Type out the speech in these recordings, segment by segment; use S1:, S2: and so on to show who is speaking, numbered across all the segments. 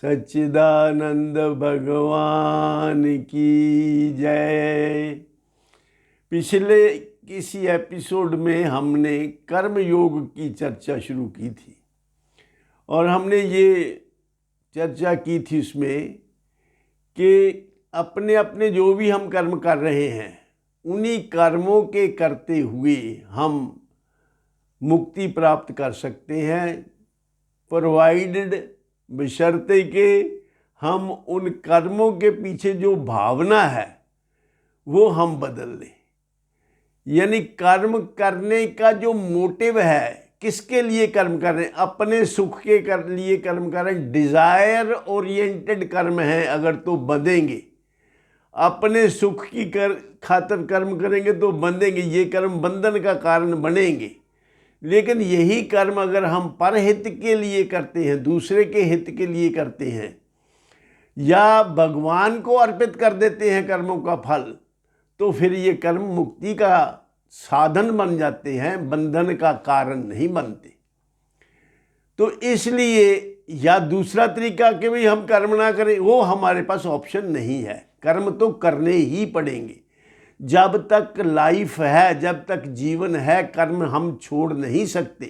S1: सच्चिदानंद भगवान की जय। पिछले किसी एपिसोड में हमने कर्म योग की चर्चा शुरू की थी और हमने ये चर्चा की थी उसमें कि अपने अपने जो भी हम कर्म कर रहे हैं उन्हीं कर्मों के करते हुए हम मुक्ति प्राप्त कर सकते हैं, प्रोवाइडेड बशर्ते कि हम उन कर्मों के पीछे जो भावना है वो हम बदल लें। यानी कर्म करने का जो मोटिव है, किसके लिए कर्म कर रहे हैं, अपने सुख के लिए कर्म कर रहे हैं, डिज़ायर ओरिएंटेड कर्म है अगर तो बंधेंगे, अपने सुख की खातिर कर्म करेंगे तो बंधेंगे, ये कर्म बंधन का कारण बनेंगे। लेकिन यही कर्म अगर हम परहित के लिए करते हैं, दूसरे के हित के लिए करते हैं या भगवान को अर्पित कर देते हैं कर्मों का फल, तो फिर ये कर्म मुक्ति का साधन बन जाते हैं, बंधन का कारण नहीं बनते। तो इसलिए या दूसरा तरीका कि भाई हम कर्म ना करें, वो हमारे पास ऑप्शन नहीं है। कर्म तो करने ही पड़ेंगे। जब तक लाइफ है, जब तक जीवन है, कर्म हम छोड़ नहीं सकते।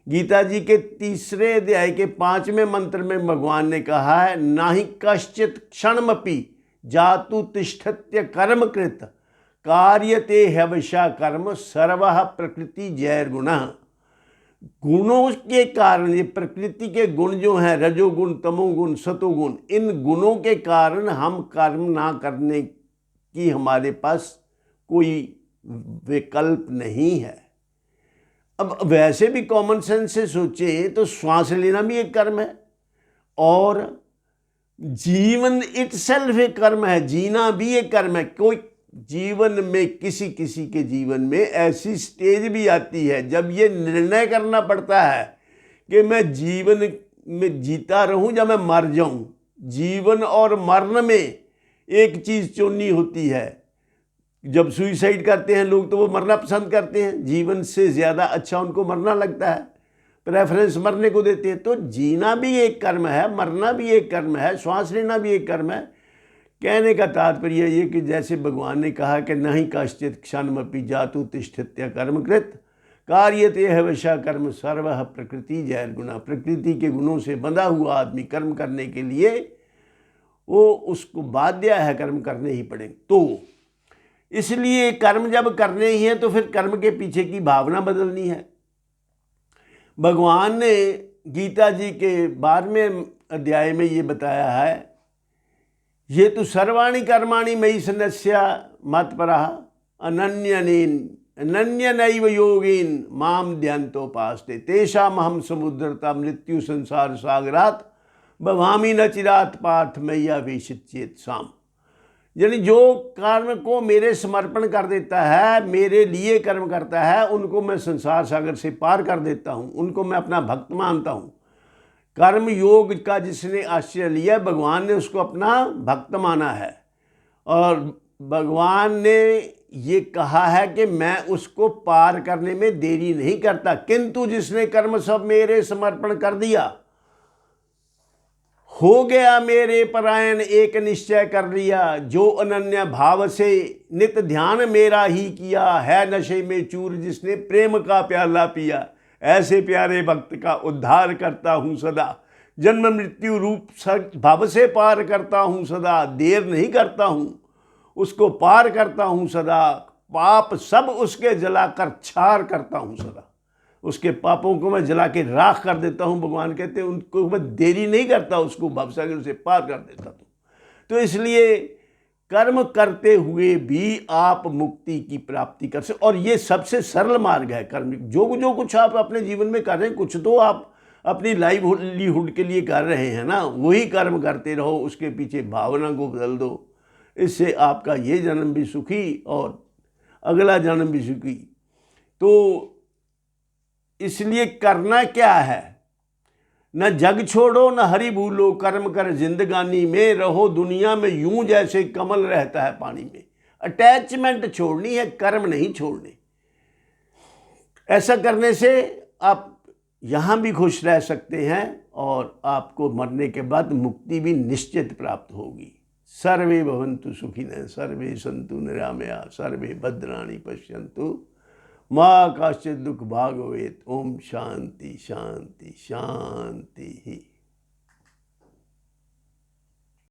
S1: गीता जी के 3 अध्याय के 5वें मंत्र में भगवान ने कहा है, नाहि कश्चित क्षणमपि जातु तिष्ठत्य कर्म कृत कार्यते ह्यवशा कर्म सर्वः प्रकृति जैर्गुणः। गुणों के कारण, ये प्रकृति के गुण जो हैं, रजोगुण, तमोगुण, सतोगुण, इन गुणों के कारण हम कर्म ना करने कि हमारे पास कोई विकल्प नहीं है। अब वैसे भी कॉमन सेंस से सोचें तो श्वास लेना भी एक कर्म है और जीवन इटसेल्फ एक कर्म है, जीना भी एक कर्म है। कोई जीवन में किसी किसी के जीवन में ऐसी स्टेज भी आती है जब ये निर्णय करना पड़ता है कि मैं जीवन में जीता रहूं या मैं मर जाऊं। जीवन और मरण में एक चीज़ चुननी होती है। जब सुइसाइड करते हैं लोग तो वो मरना पसंद करते हैं, जीवन से ज़्यादा अच्छा उनको मरना लगता है, प्रेफरेंस मरने को देते हैं। तो जीना भी एक कर्म है, मरना भी एक कर्म है, श्वास लेना भी एक कर्म है। कहने का तात्पर्य ये कि जैसे भगवान ने कहा कि नहीं कश्चित क्षणमपि जातु तिष्ठत्य कर्मकृत कार्यते ह्यवशा कर्म सर्वः प्रकृति जैर्गुणः। प्रकृति के गुणों से बंधा हुआ आदमी कर्म करने के लिए वो उसको बाध्य है, कर्म करने ही पड़ेंगे। तो इसलिए कर्म जब करने ही है तो फिर कर्म के पीछे की भावना बदलनी है। भगवान ने गीता जी के 12वें अध्याय में ये बताया है, ये तो सर्वाणि कर्माणि मयि सन्न्यस्य मत्परः अनन्यनैव योगेन माम ध्यानतोपास्ते तेषामहं समुद्धरता मृत्यु संसार सागरात् भवामी न चिरात पार्थ मैया वेशित चेत साम। यानी जो कर्म को मेरे समर्पण कर देता है, मेरे लिए कर्म करता है, उनको मैं संसार सागर से पार कर देता हूँ, उनको मैं अपना भक्त मानता हूँ। कर्म योग का जिसने आश्रय लिया, भगवान ने उसको अपना भक्त माना है और भगवान ने ये कहा है कि मैं उसको पार करने में देरी नहीं करता। किंतु जिसने कर्म सब मेरे समर्पण कर दिया, हो गया मेरे परायण, एक निश्चय कर लिया, जो अनन्य भाव से नित ध्यान मेरा ही किया, है नशे में चूर जिसने प्रेम का प्याला पिया, ऐसे प्यारे भक्त का उद्धार करता हूँ सदा, जन्म मृत्यु रूप भव से पार करता हूँ सदा, देर नहीं करता हूँ उसको पार करता हूँ सदा, पाप सब उसके जलाकर छार करता हूँ सदा। उसके पापों को मैं जला के राख कर देता हूँ। भगवान कहते हैं उनको मैं देरी नहीं करता, उसको भवसागर से पार कर देता हूँ। तो इसलिए कर्म करते हुए भी आप मुक्ति की प्राप्ति कर सकते, और ये सबसे सरल मार्ग है कर्म। जो कुछ आप अपने जीवन में कर रहे हैं, कुछ तो आप अपनी लाइवलीहुड के लिए कर रहे हैं ना, वही कर्म करते रहो, उसके पीछे भावना को बदल दो। इससे आपका ये जन्म भी सुखी और अगला जन्म भी सुखी। तो इसलिए करना क्या है, न जग छोड़ो न हरि भूलो, कर्म कर जिंदगानी में, रहो दुनिया में यूं जैसे कमल रहता है पानी में। अटैचमेंट छोड़नी है, कर्म नहीं छोड़ने। ऐसा करने से आप यहाँ भी खुश रह सकते हैं और आपको मरने के बाद मुक्ति भी निश्चित प्राप्त होगी। सर्वे भवन्तु सुखिनः, सर्वे सन्तु निरामया, सर्वे भद्राणि पश्यन्तु, माँ कश्चित् दुःख भाग् भवेत्। ओम शांति शांति शांति ही।